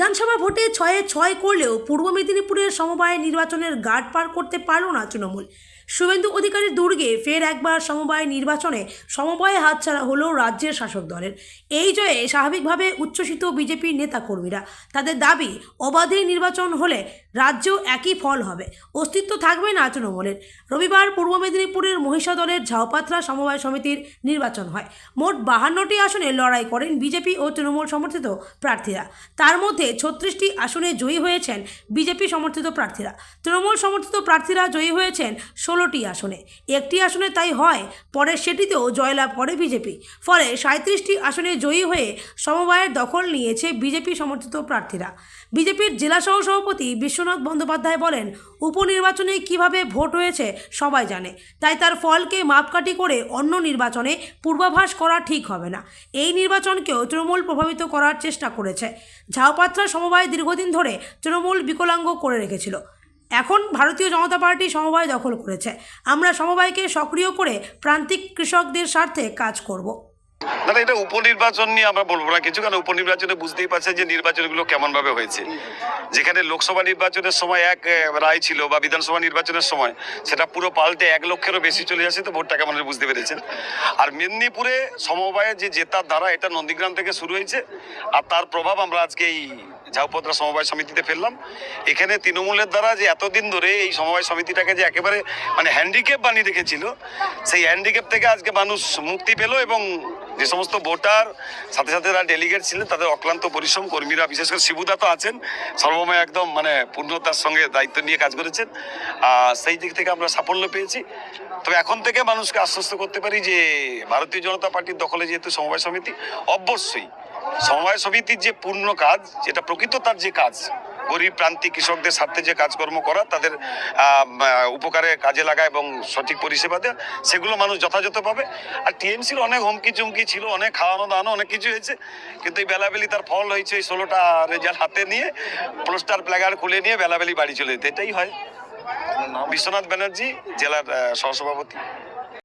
বিধানসভা ভোটে 6-6 করলেও পূর্ব মেদিনীপুরের সমবায় নির্বাচনের গার্ড পার করতে পারল না তৃণমূল। শুভেন্দু অধিকারীর দুর্গে ফের একবার সমবায় নির্বাচনে সমবায় হাতছাড়া হলো রাজ্যের শাসক দলের। এই জয়ে স্বাভাবিকভাবে উচ্ছ্বসিত বিজেপির নেতাকর্মীরা। তাদের দাবি, অবাধে নির্বাচন হলে রাজ্যেও একই ফল হবে, অস্তিত্ব থাকবে না তৃণমূলের। রবিবার পূর্ব মেদিনীপুরের মহিষাদলের ঝাউপাত্রা সমবায় সমিতির নির্বাচন হয়। মোট 52টি আসনে লড়াই করেন বিজেপি ও তৃণমূল সমর্থিত প্রার্থীরা। তার মধ্যে 36টি আসনে জয়ী হয়েছেন বিজেপি সমর্থিত প্রার্থীরা। তৃণমূল সমর্থিত প্রার্থীরা জয়ী হয়েছেন 16টি আসনে। একটি আসনে তাই হয়, পরে সেটিতেও জয়লাভ করে বিজেপি। ফলে 37টি আসনে জয়ী হয়ে সমবায়ের দখল নিয়েছে বিজেপি সমর্থিত প্রার্থীরা। বিজেপির জেলা সহসভাপতি বিশ্বনাথ বন্দ্যোপাধ্যায় বলেন, উপনির্বাচনে কিভাবে ভোট হয়েছে সবাই জানে, তাই তার ফলকে মাপকাঠি করে অন্য নির্বাচনে পূর্বাভাস করা ঠিক হবে না। এই নির্বাচনকেও তৃণমূল প্রভাবিত করার চেষ্টা করেছে। ঝাউপাত্রা সমবায় দীর্ঘদিন ধরে তৃণমূল বিকলাঙ্গ করে রেখেছিল। এখন ভারতীয় জনতা পার্টি সমবায় দখল করেছে। আমরা সমবায়কে সক্রিয় করে প্রান্তিক কৃষকদের স্বার্থে কাজ করব। না, এটা উপনির্বাচন নিয়ে আমরা বলবো না কিছু, কারণ উপনির্বাচনে বুঝতেই পারছেন যে নির্বাচনগুলো কেমন ভাবে হয়েছে। যেখানে লোকসভা নির্বাচনের সময় এক রায় ছিল বা বিধানসভা নির্বাচনের সময় সেটা পুরো পাল্টে 1 লক্ষেরও বেশি চলে যাচ্ছে, তো ভোটটা কেমন বুঝতে পেরেছেন। আর মেদিনীপুরে সমবায়ের যে জেতার ধারা, এটা নন্দীগ্রাম থেকে শুরু হয়েছে, আর তার প্রভাব আমরা আজকে এই ঝাউপত্রা সমবায় সমিতিতে ফেললাম। এখানে তৃণমূলের দ্বারা যে এতদিন ধরে এই সমবায় সমিতিটাকে যে একেবারে হ্যান্ডিক্যাপ বানিয়ে রেখেছিল, সেই হ্যান্ডিক্যাপ থেকে আজকে মানুষ মুক্তি পেল। এবং যে সমস্ত ভোটার সাথে সাথে যারা ডেলিগেট ছিলেন তাদের অক্লান্ত পরিশ্রম, কর্মীরা বিশেষ করে শিবুদা তো আছেন সর্বময় একদম পূর্ণতার সঙ্গে দায়িত্ব নিয়ে কাজ করেছেন। সেই দিক থেকে আমরা সাফল্য পেয়েছি। তবে এখন থেকে মানুষকে আশ্বস্ত করতে পারি যে ভারতীয় জনতা পার্টির দখলে যেহেতু সমবায় সমিতি, অবশ্যই সমবায় সমিতির যে পূর্ণ কাজ, যেটা প্রকৃত তার যে কাজ, গরিব প্রান্তিক কৃষকদের স্বার্থে যে কাজকর্ম করা, তাদের উপকারে কাজে লাগা এবং সঠিক পরিষেবা দেওয়া, সেগুলো মানুষ যথাযথ পাবে। আর টিএমসির অনেক হুমকি চুমকি ছিল, অনেক খাওয়ানো দাওয়ানো অনেক কিছু হয়েছে, কিন্তু এই বেলাবেলি তার ফল হয়েছে। এই 16টা রেজাল্ট হাতে নিয়ে পোস্টার প্ল্যাকার্ড খুলে নিয়ে বেলাবেলি বাড়ি চলে যেতে, এটাই হয়। বিশ্বনাথ ব্যানার্জি, জেলার সহসভাপতি।